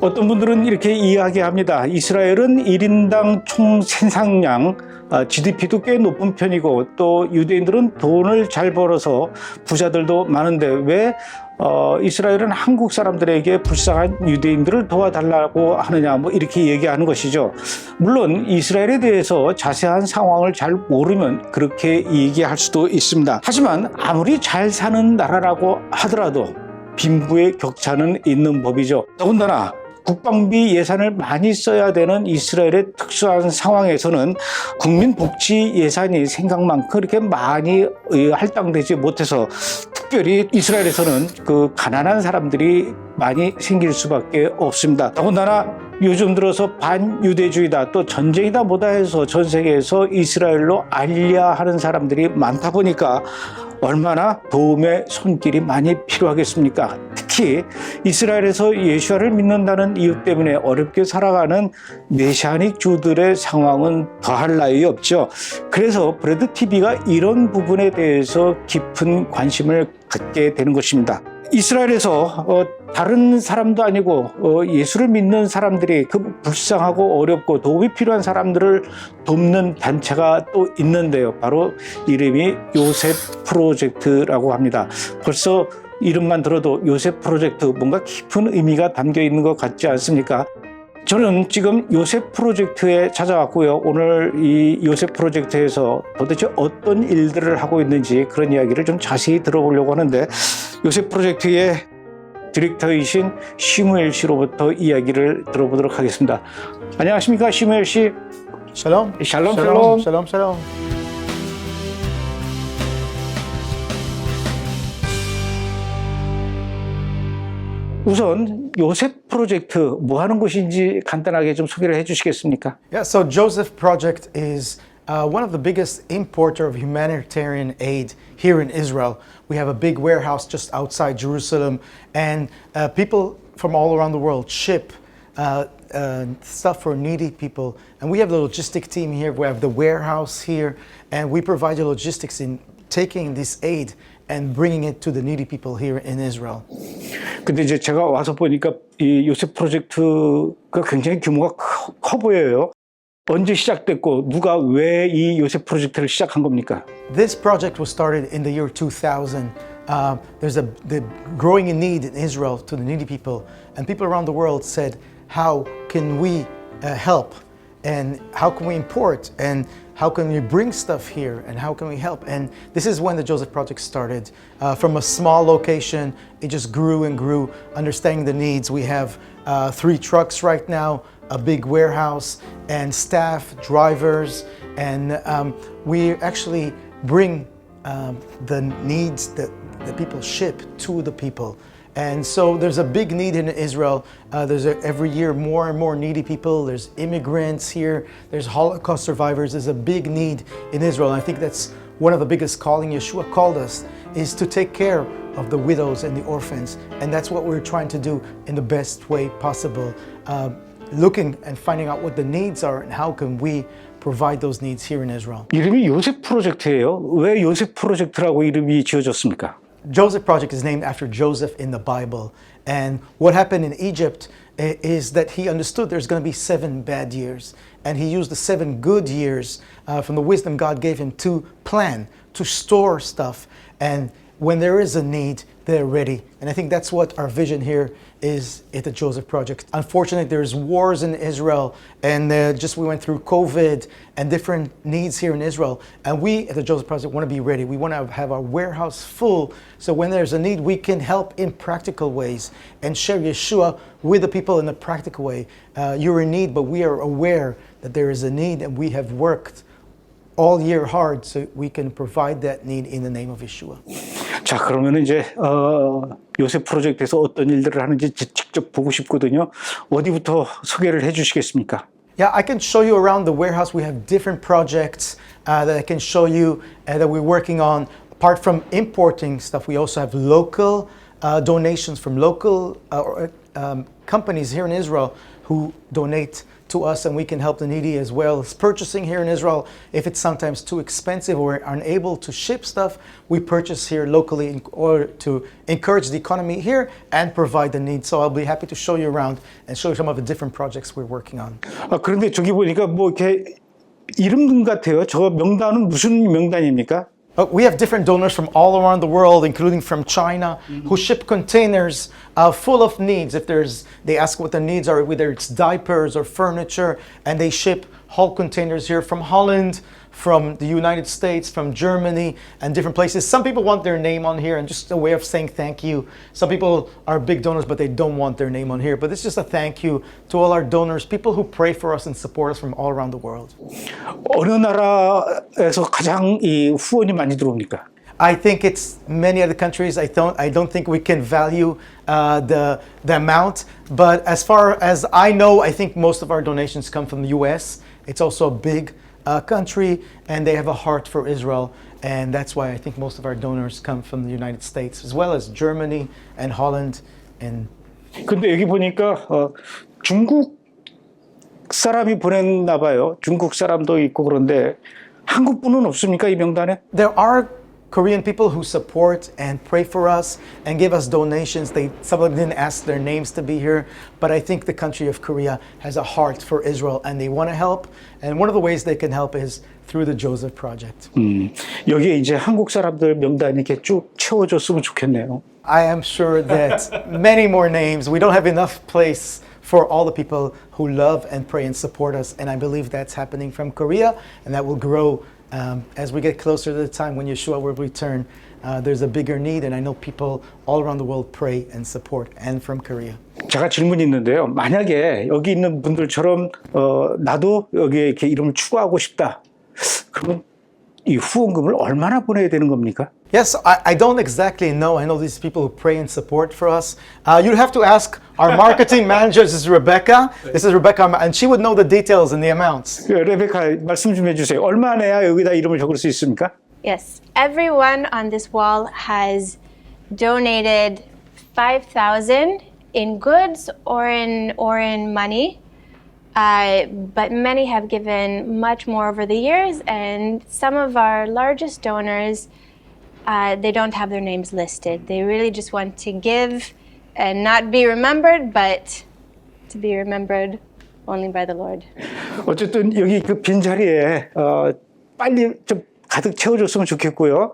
어떤 분들은 이렇게 이야기합니다. 이스라엘은 1인당 총 생산량, GDP도 꽤 높은 편이고 또 유대인들은 돈을 잘 벌어서 부자들도 많은데 왜 이스라엘은 한국 사람들에게 불쌍한 유대인들을 도와달라고 하느냐, 뭐 이렇게 얘기하는 것이죠. 물론 이스라엘에 대해서 자세한 상황을 잘 모르면 그렇게 얘기할 수도 있습니다. 하지만 아무리 잘 사는 나라라고 하더라도 빈부의 격차는 있는 법이죠. 더군다나 국방비 예산을 많이 써야 되는 이스라엘의 특수한 상황에서는 국민복지 예산이 생각만큼 그렇게 많이 할당되지 못해서 특별히 이스라엘에서는 그 가난한 사람들이 많이 생길 수밖에 없습니다. 더군다나 요즘 들어서 반유대주의다, 또 전쟁이다 뭐다 해서 전 세계에서 이스라엘로 알리야 하는 사람들이 많다 보니까 얼마나 도움의 손길이 많이 필요하겠습니까? 특히 이스라엘에서 예수를 믿는다는 이유 때문에 어렵게 살아가는 메시아닉 주들의 상황은 더할 나위 없죠. 그래서 브래드TV가 이런 부분에 대해서 깊은 관심을 갖게 되는 것입니다. 이스라엘에서 다른 사람도 아니고 예수를 믿는 사람들이 그 불쌍하고 어렵고 도움이 필요한 사람들을 돕는 단체가 또 있는데요. 바로 이름이 요셉 프로젝트라고 합니다. 벌써 이름만 들어도 요셉 프로젝트, 뭔가 깊은 의미가 담겨 있는 것 같지 않습니까? 저는 지금 요셉 프로젝트에 찾아왔고요. 오늘 이 요셉 프로젝트에서 도대체 어떤 일들을 하고 있는지 그런 이야기를 좀 자세히 들어보려고 하는데, 요셉 프로젝트의 디렉터이신 시무엘 씨로부터 이야기를 들어보도록 하겠습니다. 안녕하십니까, 시무엘 씨. 샬롬. 샬롬, 샬롬. 샬롬, 샬롬. 우선 요셉 프로젝트 뭐 하는 곳인지 간단하게 좀 소개를 해 주시겠습니까? Yeah, so Joseph Project is one of the biggest importer of humanitarian aid here in Israel. We have a big warehouse just outside Jerusalem, and people from all around the world ship stuff for needy people. And we have the logistic team here. We have the warehouse here, and we provide the logistics in taking this aid and bringing it to the needy people here in Israel. 근데 이제 제가 와서 보니까 이 요셉 프로젝트가 굉장히 규모가 커 보여요. 언제 시작됐고 누가 왜 이 요셉 프로젝트를 시작한 겁니까? This project was started in the year 2000. There's the growing need in Israel to the needy people, and people around the world said, how can we help? And how can we import? And how can we bring stuff here? And how can we help? And this is when the Joseph Project started. From a small location, it just grew and grew, understanding the needs. We have 3 trucks right now, a big warehouse, and staff, drivers, and we actually bring the needs that the people ship to the people. And so there's a big need in Israel. Every year more and more needy people. There's immigrants here. There's Holocaust survivors. There's a big need in Israel. And I think that's one of the biggest calling Yeshua called us, is to take care of the widows and the orphans. And that's what we're trying to do in the best way possible. Looking and finding out what the needs are and how can we provide those needs here in Israel. 이름이 요셉 프로젝트예요. 왜 요셉 프로젝트라고 이름이 지어졌습니까? Joseph Project is named after Joseph in the Bible. And what happened in Egypt is that he understood there's going to be 7 bad years. And he used the 7 good years from the wisdom God gave him to plan, to store stuff. And when there is a need, they're ready. And I think that's what our vision here is at the Joseph Project. Unfortunately, there's wars in Israel, and we went through COVID and different needs here in Israel. And we at the Joseph Project want to be ready. We want to have our warehouse full, so when there's a need, we can help in practical ways and share Yeshua with the people in a practical way. You're in need, but we are aware that there is a need, and we have worked all year hard so we can provide that need in the name of Yeshua. 자, 그러면 이제 요셉 프로젝트에서 어떤 일들을 하는지 직접 보고 싶거든요. 어디부터 소개를 해 주시겠습니까? Yeah, I can show you around the warehouse. We have different projects that I can show you that we're working on. Apart from importing stuff, we also have local donations from local companies here in Israel who donate to us, and we can help the needy as well as purchasing here in Israel. If it's sometimes too expensive or unable to ship stuff, we purchase here locally in order to encourage the economy here and provide the needs. So I'll be happy to show you around and show you some of the different projects we're working on. 그런데 저기 보니까 뭐 이렇게 이름 같아요. 저 명단은 무슨 명단입니까? We have different donors from all around the world, including from China, who ship containers full of needs. If they ask what the needs are, whether it's diapers or furniture, and they ship whole containers here from Holland, from the United States, from Germany, and different places. Some people want their name on here, and just a way of saying thank you. Some people are big donors, but they don't want their name on here. But it's just a thank you to all our donors, people who pray for us and support us from all around the world. 어느 나라에서 가장 이 후원이 많이 들어옵니까? I think it's many other countries. I don't think we can value the amount. But as far as I know, I think most of our donations come from the U.S. It's also a big country, and they have a heart for Israel, and that's why I think most of our donors come from the United States, as well as Germany and Holland. And 근데 여기 보니까 중국 사람이 보냈나 봐요. 중국 사람도 있고 그런데 한국 분은 없습니까, 이 명단에? there are Korean people who support and pray for us and give us donations. Some of them didn't ask their names to be here, but I think the country of Korea has a heart for Israel and they want to help. And one of the ways they can help is through the Joseph Project. 여기에 이제 한국 사람들 명단이 이렇게 쭉 채워줬으면 좋겠네요. I am sure that many more names. We don't have enough place for all the people who love and pray and support us. And I believe that's happening from Korea, and that will grow as we get closer to the time when Yeshua will return. There's a bigger need, and I know people all around the world pray and support, and from Korea. 제가 질문이 있는데요. 만약에 여기 있는 분들처럼 나도 여기에 이렇게 이름을 추가하고 싶다. 그러면 이 후원금을 얼마나 보내야 되는 겁니까? Yes, I don't exactly know. I know these people who pray and support for us. You'd have to ask our marketing manager. This is Rebecca. This is Rebecca, and she would know the details and the amounts. 레베카 말씀 좀 해주세요. 얼마 내야 여기다 이름을 적을 수 있습니까? Yes, everyone on this wall has donated 5,000 in goods or in money. But many have given much more over the years, and some of our largest donors, they don't have their names listed. They really just want to give and not be remembered, but to be remembered only by the Lord. 어쨌든 여기 그 빈자리에 빨리 좀 가득 채워줬으면 좋겠고요.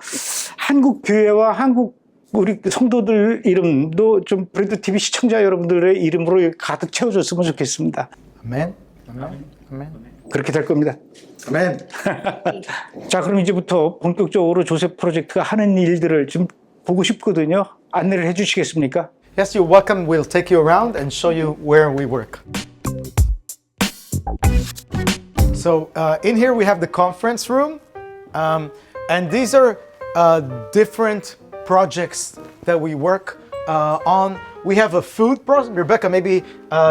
한국 교회와 한국 우리 성도들 이름도 좀 브래드TV 시청자 여러분들의 이름으로 가득 채워줬으면 좋겠습니다. Amen. Amen. Amen. 그렇게 될 겁니다. Amen. 자, 그럼 이제부터 본격적으로 조셉 프로젝트가 하는 일들을 좀 보고 싶거든요. 안내를 해주시겠습니까? Yes, you're welcome. We'll take you around and show you where we work. So in here we have the conference room, and these are different projects that we work on. We have a food project. Rebecca, maybe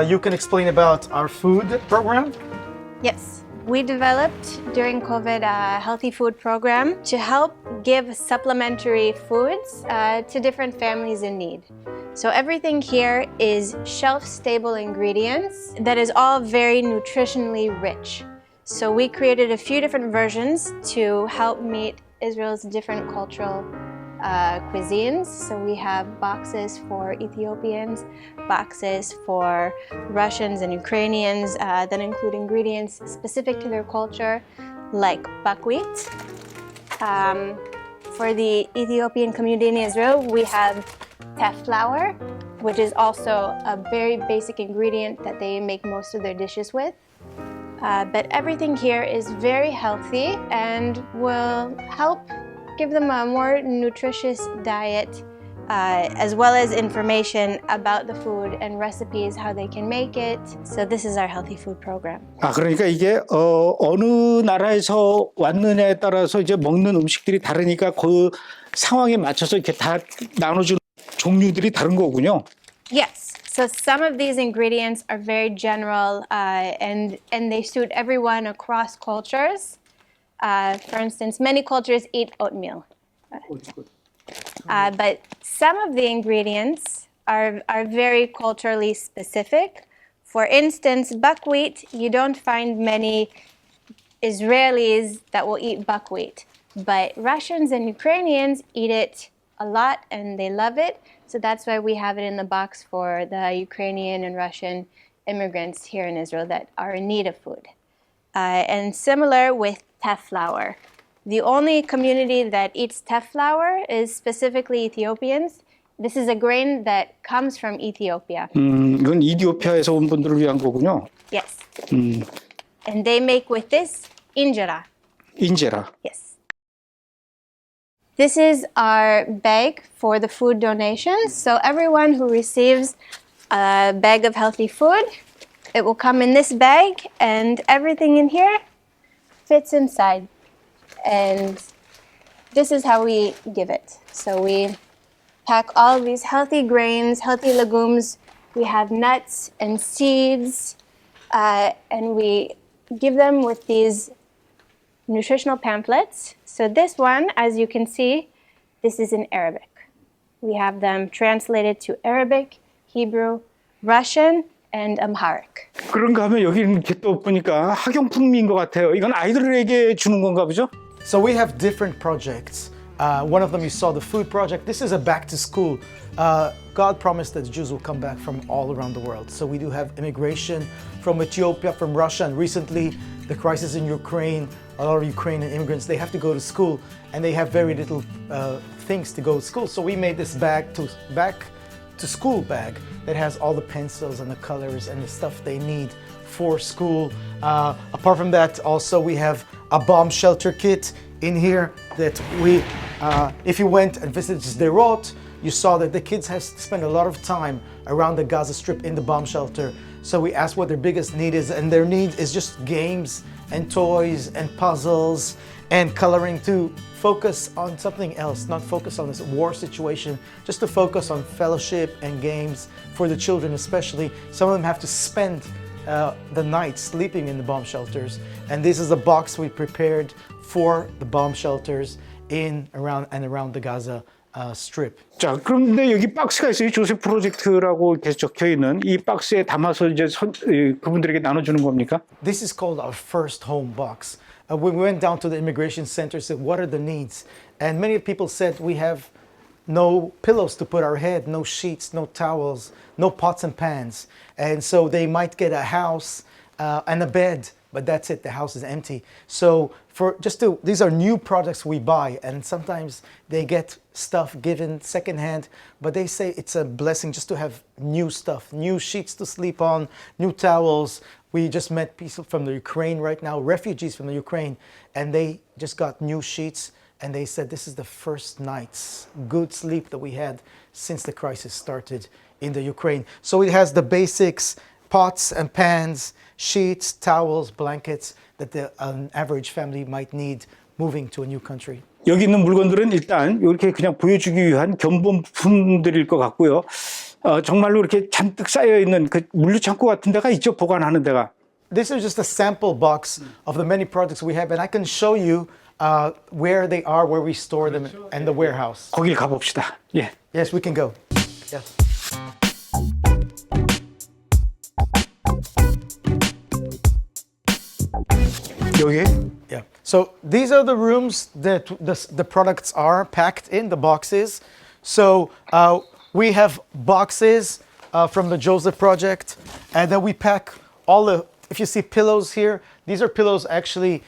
you can explain about our food program. Yes, we developed during COVID a healthy food program to help give supplementary foods to different families in need. So everything here is shelf-stable ingredients that is all very nutritionally rich. So we created a few different versions to help meet Israel's different cultural cuisines. So we have boxes for Ethiopians, boxes for Russians and Ukrainians that include ingredients specific to their culture, like buckwheat. For the Ethiopian community in Israel, we have teff flour, which is also a very basic ingredient that they make most of their dishes with. But everything here is very healthy and will help give them a more nutritious diet, as well as information about the food and recipes, how they can make it. So this is our healthy food program. 그러니까 이게 어느 나라에서 왔느냐에 따라서 이제 먹는 음식들이 다르니까 그 상황에 맞춰서 이렇게 다 나눠주는 종류들이 다른 거군요. Yes. So some of these ingredients are very general, and they suit everyone across cultures. For instance, many cultures eat oatmeal. But some of the ingredients are very culturally specific. For instance, buckwheat, you don't find many Israelis that will eat buckwheat, but Russians and Ukrainians eat it a lot and they love it. So that's why we have it in the box for the Ukrainian and Russian immigrants here in Israel that are in need of food. And similar with teff flour. The only community that eats teff flour is specifically Ethiopians. This is a grain that comes from Ethiopia. 이건 이디오피아에서 온 분들을 위한 거군요. Yes. And they make with this injera. 인제라. Yes. This is our bag for the food donations. So everyone who receives a bag of healthy food, it will come in this bag and everything in here fits inside. And this is how we give it. So we pack all of these healthy grains, healthy legumes. We have nuts and seeds, and we give them with these nutritional pamphlets. So this one, as you can see, this is in Arabic. We have them translated to Arabic, Hebrew, Russian, and Amharic. 그런가 하면 여기 이렇게 또 보니까 학용품인 것 같아요. 이건 아이들에게 주는 건가 보죠? So we have different projects. One of them you saw, the food project. This is a back to school. God promised that Jews will come back from all around the world. So we do have immigration from Ethiopia, from Russia, and recently the crisis in Ukraine, a lot of Ukrainian immigrants, they have to go to school and they have very little things to go to school. So we made this back to school bag that has all the pencils and the colors and the stuff they need for school. Apart from that, also we have a bomb shelter kit in here that we, if you went and visited Sderot, you saw that the kids have spent a lot of time around the Gaza Strip in the bomb shelter. So we asked what their biggest need is, and their need is just games and toys and puzzles and coloring to focus on something else, not focus on this war situation, just to focus on fellowship and games for the children especially. Some of them have to spend the night sleeping in the bomb shelters, and this is a box we prepared for the bomb shelters around the Gaza Strip. 자, 그런데 여기 박스가 있어요. 조셉 프로젝트라고 이렇게 적혀 있는 이 박스에 담아서 이제 그분들에게 나눠주는 겁니까? This is called our first home box. We went down to the immigration center, said, what are the needs? And many people said, we have no pillows to put our head, no sheets, no towels, no pots and pans. And so they might get a house and a bed, but that's it, the house is empty. So these are new products we buy, and sometimes they get stuff given secondhand, but they say it's a blessing just to have new stuff, new sheets to sleep on, new towels. We just met people from the Ukraine right now, refugees from the Ukraine, and they just got new sheets, and they said this is the first night's good sleep that we had since the crisis started in the Ukraine. So it has the basics, pots and pans, sheets, towels, blankets that an average family might need moving to a new country. 여기 있는 물건들은 일단 이렇게 그냥 보여주기 위한 견본품들일 것 같고요. 정말로 이렇게 잔뜩 쌓여 있는 그 물류창고 같은 데가 있죠, 보관하는 데가. This is just a sample box of the many products we have, and I can show you where they are, where we store them, and the warehouse. 거길 가봅시다. 예. Yes, we can go. Yes. 여기? Yeah. So these are the rooms that the products are packed in, the boxes. So we have boxes from the Joseph Project, and then we pack all the, if you see pillows here, these are pillows actually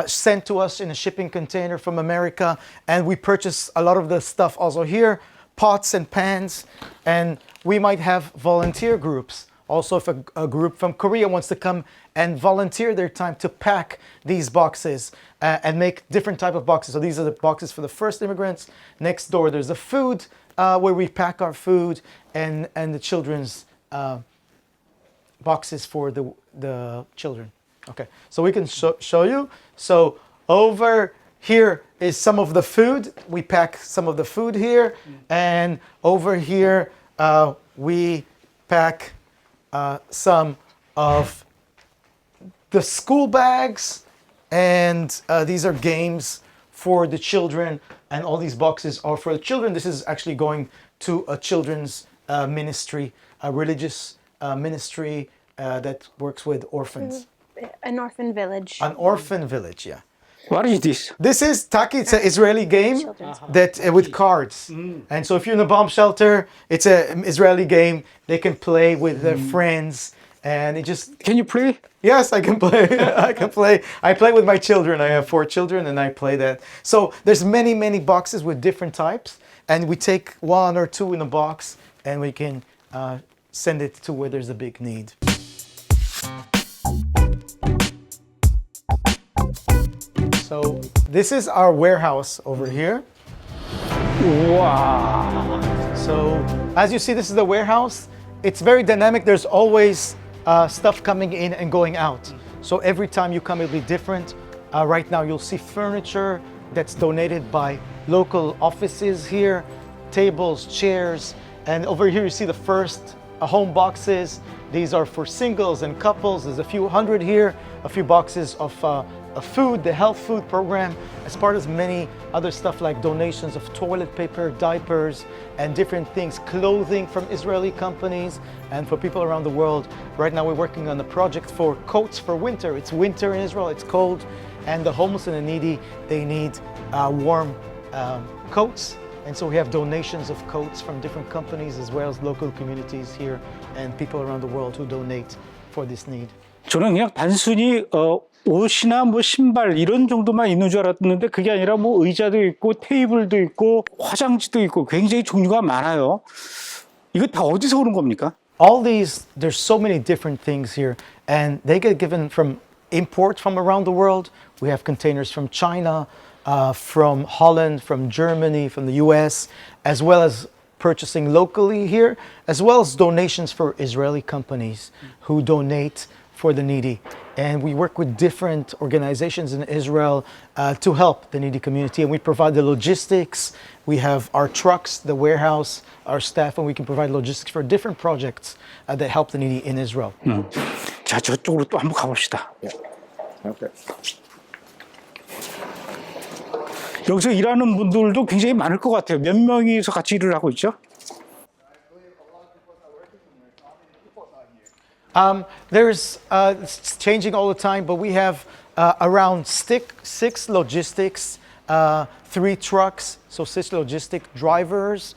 sent to us in a shipping container from America, and we purchase a lot of the stuff also here, pots and pans, and we might have volunteer groups. Also, if a group from Korea wants to come and volunteer their time to pack these boxes and make different type of boxes. So these are the boxes for the first immigrants. Next door, there's the food where we pack our food, and the children's boxes for the children. Okay, so we can show you. So over here is some of the food. We pack some of the food here, and over here we pack some of the school bags, and these are games for the children, and all these boxes are for the children. This is actually going to a children's ministry, a religious ministry that works with orphans. An orphan village. An orphan village, yeah. What is this? This is Taki. It's an Israeli game that with cards. And so if you're in a bomb shelter, it's an Israeli game. They can play with their friends, and it just. Can you play? Yes, I can play. I can play. I play with my children. I have 4 children, and I play that. So there's many boxes with different types, and we take 1 or 2 in a box, and we can send it to where there's a big need. So this is our warehouse over here. Wow. So as you see, this is the warehouse. It's very dynamic. There's always stuff coming in and going out. So every time you come, it'll be different. Right now, you'll see furniture that's donated by local offices here, tables, chairs. And over here, you see the first home boxes. These are for singles and couples. There's a few hundred here, a few boxes of food, the health food program, as part of many other stuff like donations of toilet paper, diapers, and different things, clothing from Israeli companies and for people around the world. Right now we're working on a project for coats for winter. It's winter in Israel, it's cold, and the homeless and the needy, they need warm coats. And so we have donations of coats from different companies as well as local communities here and people around the world who donate for this need. 저는 그냥 단순히 옷이나 뭐 신발 이런 정도만 있는 줄 알았는데 그게 아니라 뭐 의자도 있고 테이블도 있고 화장지도 있고 굉장히 종류가 많아요. 이거 다 어디서 오는 겁니까? All these, there's so many different things here, and they get given from imports from around the world. We have containers from China, from Holland, from Germany, from the US, as well as purchasing locally here, as well as donations for Israeli companies who donate for the needy. And we work with different organizations in Israel to help the needy community. And we provide the logistics. We have our trucks, the warehouse, our staff, and we can provide logistics for different projects that help the needy in Israel. 자, 저쪽으로 또 한번 가봅시다. Okay. 여기서 일하는 분들도 굉장히 많을 것 같아요. 몇 명이서 같이 일을 하고 있죠? It's changing all the time, but we have around 6 logistics, 3 trucks, so 6 logistic drivers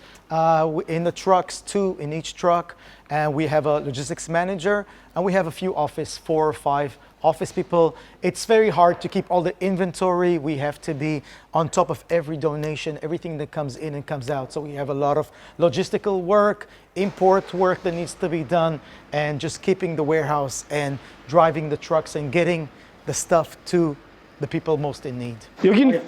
in the trucks, 2 in each truck, and we have a logistics manager, and we have a few 4 or 5 office people. It's very hard to keep all the inventory. We have to be on top of every donation, everything that comes in and comes out. So we have a lot of logistical work, import work that needs to be done, and just keeping the warehouse and driving the trucks and getting the stuff to the people most in need. 여긴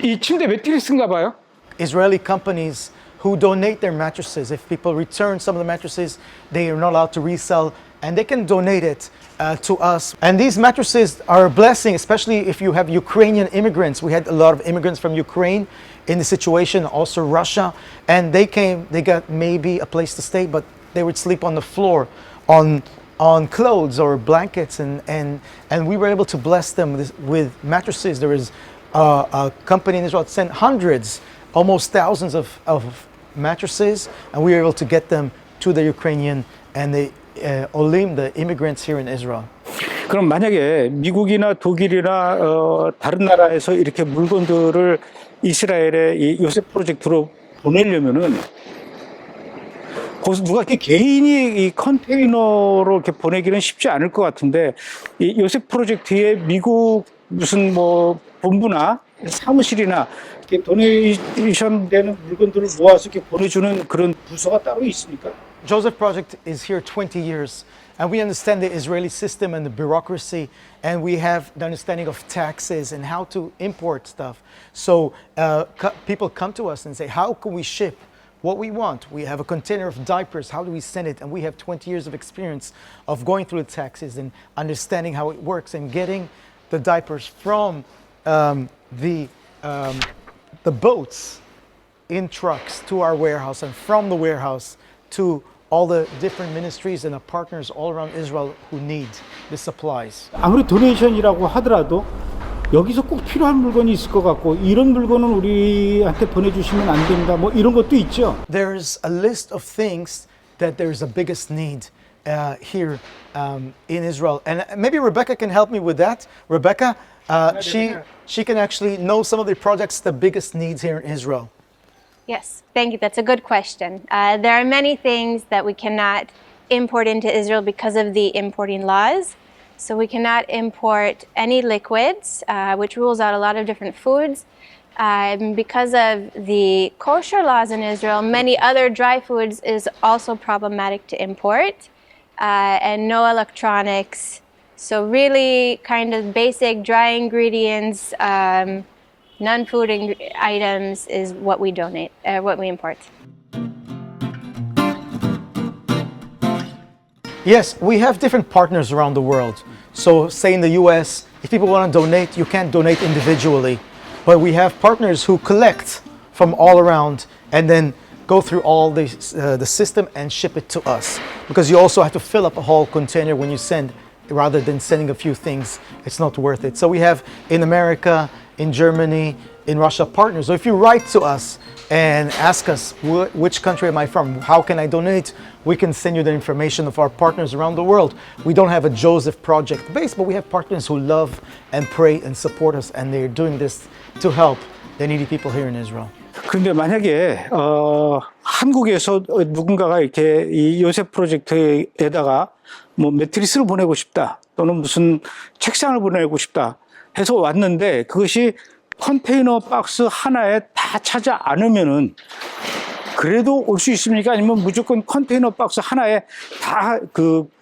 이 침대 매트리스인가 봐요. Israeli companies who donate their mattresses. If people return some of the mattresses, they are not allowed to resell, and they can donate it to us. And these mattresses are a blessing, especially if you have Ukrainian immigrants. We had a lot of immigrants from Ukraine in the situation, also Russia, and they got maybe a place to stay, but they would sleep on the floor, on clothes or blankets, and we were able to bless them with mattresses. There is a company in Israel that sent hundreds, almost thousands of mattresses, and we were able to get them to the Ukrainian and the Olim, the immigrants here in Israel. 그럼 만약에 미국이나 독일이나 다른 나라에서 이렇게 물건들을 이스라엘의 이 요셉 프로젝트로 보내려면은 거기서 누가 이렇게 개인이 이 컨테이너로 이렇게 보내기는 쉽지 않을 것 같은데 이 요셉 프로젝트의 미국 무슨 뭐 본부나 사무실이나 이렇게 도네이션 되는 물건들을 모아서 이렇게 보내주는 그런 부서가 따로 있습니까? Joseph Project is here 20 years, and we understand the Israeli system and the bureaucracy, and we have the understanding of taxes and how to import stuff. So people come to us and say, how can we ship what we want? We have a container of diapers, how do we send it? And we have 20 years of experience of going through the taxes and understanding how it works and getting the diapers from the boats in trucks to our warehouse, and from the warehouse to all the different ministries and the partners all around Israel who need the supplies. 아무리 도네이션이라고 하더라도 여기서 꼭 필요한 물건이 있을 것 같고 이런 물건은 우리한테 보내주시면 안 된다 뭐 이런 것도 있죠. There's a list of things that there's the biggest need here in Israel. And maybe Rebecca can help me with that. Rebecca, she can actually know some of the projects, the biggest needs here in Israel. Yes, thank you. That's a good question. There are many things that we cannot import into Israel because of the importing laws. So we cannot import any liquids, which rules out a lot of different foods. Because of the kosher laws in Israel, many other dry foods is also problematic to import, and no electronics. So really kind of basic dry ingredients, non-food items is what we donate, what we import. Yes, we have different partners around the world. So say in the US, if people want to donate, you can't donate individually. But we have partners who collect from all around and then go through all the system and ship it to us. Because you also have to fill up a whole container when you send, rather than sending a few things, it's not worth it. So we have in America, in Germany, in Russia partners. So if you write to us and ask us, which country am I from? How can I donate? We can send you the information of our partners around the world. We don't have a Joseph Project base, but we have partners who love and pray and support us, and they're doing this to help the needy people here in Israel. 그런데 만약에 한국에서 누군가가 이렇게 이 요셉 프로젝트에다가 뭐 매트리스를 보내고 싶다 또는 무슨 책상을 보내고 싶다 해서 왔는데 그것이 컨테이너 박스 하나에 다 차지 않으면은 그래도 올 수 있습니까? 아니면 무조건 컨테이너 박스 하나에 다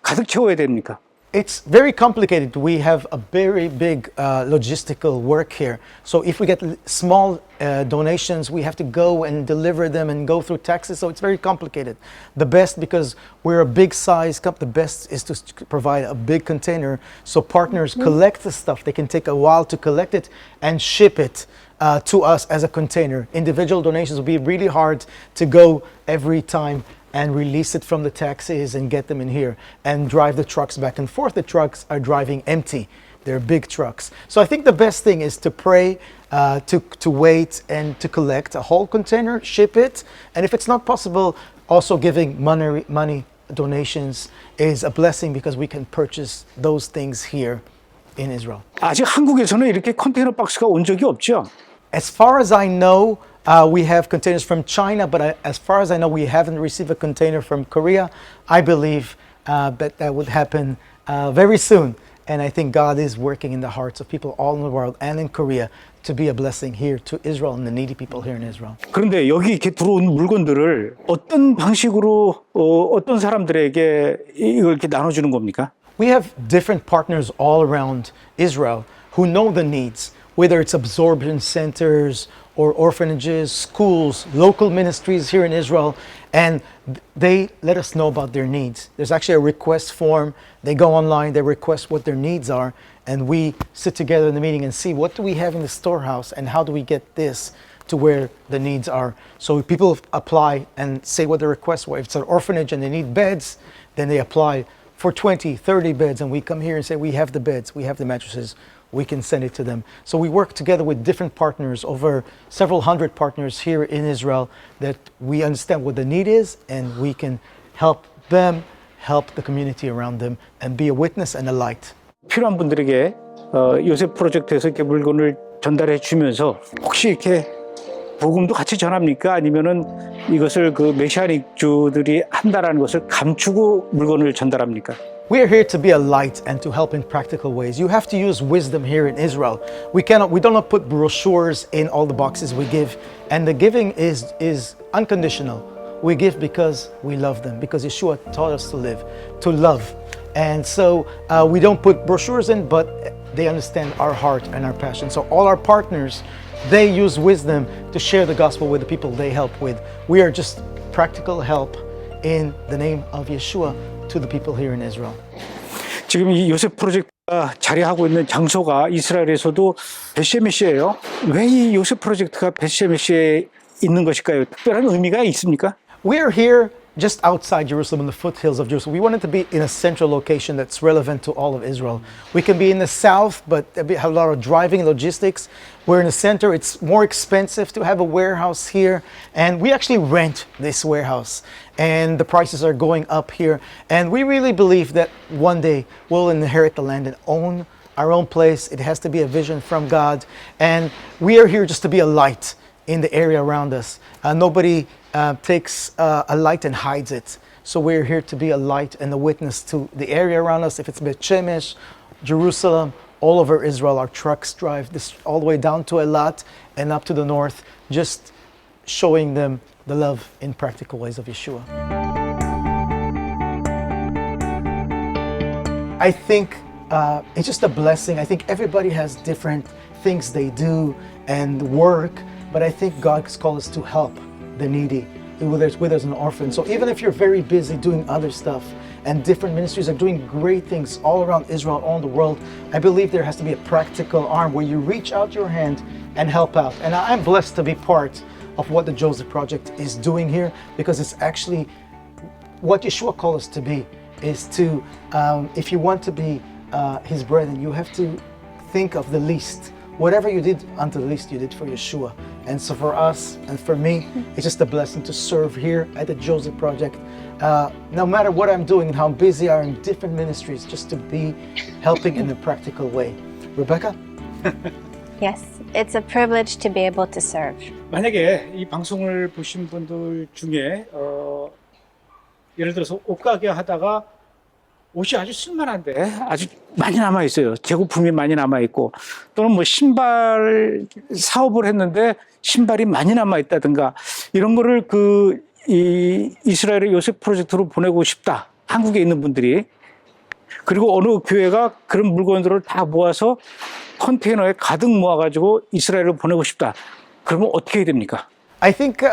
가득 채워야 됩니까? It's very complicated. We have a very big logistical work here. So if we get small donations, we have to go and deliver them and go through taxes. So it's very complicated. The best, because we're a big size company, the best is to provide a big container so partners collect the stuff. They can take a while to collect it and ship it to us as a container. Individual donations will be really hard to go every time and release it from the taxis and get them in here and drive the trucks back and forth. The trucks are driving empty. They're big trucks. So I think the best thing is to pray, to wait and to collect a whole container, ship it. And if it's not possible, also giving money donations is a blessing because we can purchase those things here in Israel. 아직 한국에서는 이렇게 컨테이너 박스가 온 적이 없죠? As far as I know, we have containers from China, but as far as I know, we haven't received a container from Korea. I believe that would happen very soon. And I think God is working in the hearts of people all in the world and in Korea to be a blessing here to Israel and the needy people here in Israel. 그런데 여기 이렇게 들어온 물건들을 어떤 방식으로 어떤 사람들에게 이걸 이렇게 나눠주는 겁니까? We have different partners all around Israel who know the needs, whether it's absorption centers or orphanages, schools, local ministries here in Israel, and they let us know about their needs. There's actually a request form. They go online, they request what their needs are, and we sit together in the meeting and see what do we have in the storehouse and how do we get this to where the needs are. So people apply and say what their requests were. If it's an orphanage and they need beds, then they apply for 20, 30 beds, and we come here and say, we have the beds, we have the mattresses, we can send it to them. So we work together with different partners, over several hundred partners here in Israel, that we understand what the need is and we can help them, help the community around them, and be a witness and a light. 필요한 분들에게 요셉 프로젝트에서 이렇게 물건을 전달해 주면서 혹시 이렇게 복음도 같이 전합니까? 아니면은 이것을 그 메시아닉 주들이 한다라는 것을 감추고 물건을 전달합니까? We are here to be a light and to help in practical ways. You have to use wisdom here in Israel. We do not put brochures in all the boxes we give, and the giving is unconditional. We give because we love them, because Yeshua taught us to love. And so we don't put brochures in, but they understand our heart and our passion. So all our partners, they use wisdom to share the gospel with the people they help with. We are just practical help in the name of Yeshua to the people here in Israel. 지금 이 요셉 프로젝트가 자리하고 있는 장소가 이스라엘에서도 벳셰메시예요. 왜 이 요셉 프로젝트가 벳셰메시에 있는 것일까요? 특별한 의미가 있습니까? We are here just outside Jerusalem, in the foothills of Jerusalem. We wanted to be in a central location that's relevant to all of Israel. We can be in the south, but have a lot of driving logistics. We're in the center. It's more expensive to have a warehouse here. And we actually rent this warehouse. And the prices are going up here. And we really believe that one day we'll inherit the land and own our own place. It has to be a vision from God. And we are here just to be a light in the area around us. Nobody takes a light and hides it. So we're here to be a light and a witness to the area around us. If it's Beit Shemesh, Jerusalem, all over Israel, our trucks drive this all the way down to Eilat and up to the north, just showing them the love in practical ways of Yeshua. I think it's just a blessing. I think everybody has different things they do and work, but I think God's called us to help the needy, whether it's widows and orphans. So even if you're very busy doing other stuff, and different ministries are doing great things all around Israel, all in the world, I believe there has to be a practical arm where you reach out your hand and help out. And I'm blessed to be part of what the Joseph Project is doing here, because it's actually what Yeshua called us to be, is to, if you want to be his brethren, you have to think of the least. Whatever you did unto the least, you did for Yeshua. And so for us and for me, it's just a blessing to serve here at the Joseph Project. No matter what I'm doing and how busy I am in different ministries, just to be helping in a practical way. Rebecca? Yes, it's a privilege to be able to serve. 만약에 이 방송을 보신 분들 중에 예를 들어서 옷가게 하다가 옷이 아주 쓸만한데 아주 많이 남아 있어요. 재고품이 많이 남아 있고, 또는 뭐 신발 사업을 했는데 신발이 많이 남아 있다든가, 이런 거를 이 이스라엘의 요셉 프로젝트로 보내고 싶다. 한국에 있는 분들이. 그리고 어느 교회가 그런 물건들을 다 모아서 컨테이너에 가득 모아가지고 이스라엘을 보내고 싶다. 그러면 어떻게 해야 됩니까? I think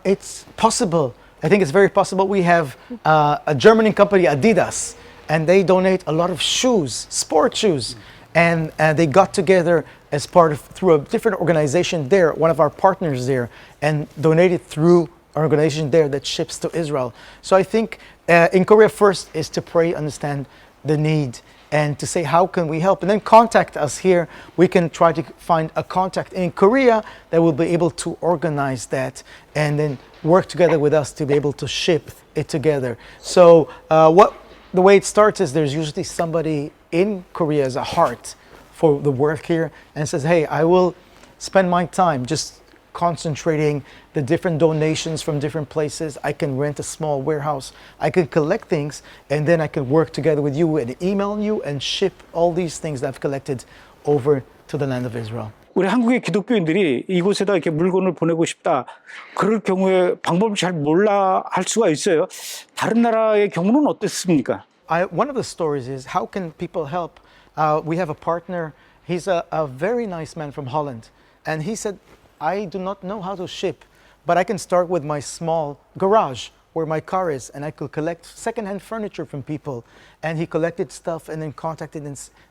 it's possible. I think it's very possible. We have a German company, Adidas, and they donate a lot of shoes, sport shoes. And they got together as through a different organization there, one of our partners there, and donated through an organization there that ships to Israel. So I think in Korea, first is to pray, understand the need, and to say, how can we help? And then contact us here. We can try to find a contact in Korea that will be able to organize that and then work together with us to be able to ship it together. So the way it starts is there's usually somebody in Korea as a heart for the work here and says, hey, I will spend my time just concentrating the different donations from different places. I can rent a small warehouse. I can collect things, and then I can work together with you and email you and ship all these things that I've collected over to the land of Israel. 우리 한국의 기독교인들이 이곳에다 이렇게 물건을 보내고 싶다. 그럴 경우에 방법을 잘 몰라 할 수가 있어요. 다른 나라의 경우는 어떻습니까? One of the stories is, how can people help? We have a partner. He's a very nice man from Holland. And he said, I do not know how to ship, but I can start with my small garage where my car is, and I could collect secondhand furniture from people. And he collected stuff and then contacted,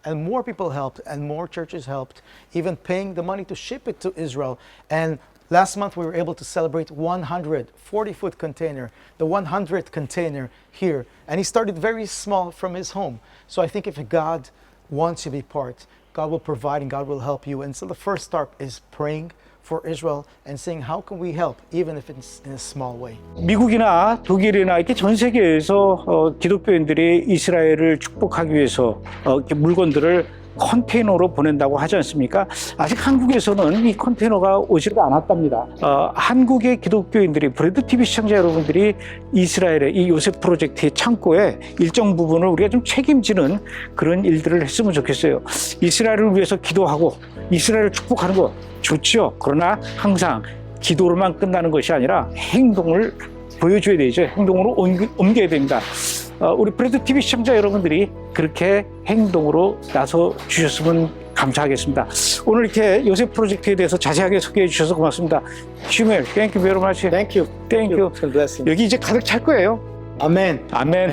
and more people helped, and more churches helped, even paying the money to ship it to Israel. And last month we were able to celebrate 40-foot container, the 100th container here. And he started very small from his home. So I think if God wants you to be part, God will provide and God will help you. And so the first start is praying for Israel and saying, how can we help, even if it's in a small way. 미국이나 독일이나 이렇게 전 세계에서 기독교인들이 이스라엘을 축복하기 위해서 이렇게 물건들을 컨테이너로 보낸다고 하지 않습니까? 아직 한국에서는 이 컨테이너가 오지가 않았답니다. 한국의 기독교인들이, 브래드TV 시청자 여러분들이 이스라엘의 이 요셉 프로젝트의 창고에 일정 부분을 우리가 좀 책임지는 그런 일들을 했으면 좋겠어요. 이스라엘을 위해서 기도하고 이스라엘을 축복하는 거 좋죠. 그러나 항상 기도로만 끝나는 것이 아니라 행동을 보여줘야 되죠. 행동으로 옮겨야 됩니다. 우리 브래드TV 시청자 여러분들이 그렇게 행동으로 나서 주셨으면 감사하겠습니다. 오늘 이렇게 요셉 프로젝트에 대해서 자세하게 소개해 주셔서 고맙습니다. 슈멜, thank you very much. Thank you. Thank you. God bless you. 여기 이제 가득 찰 거예요. Amen. 아멘.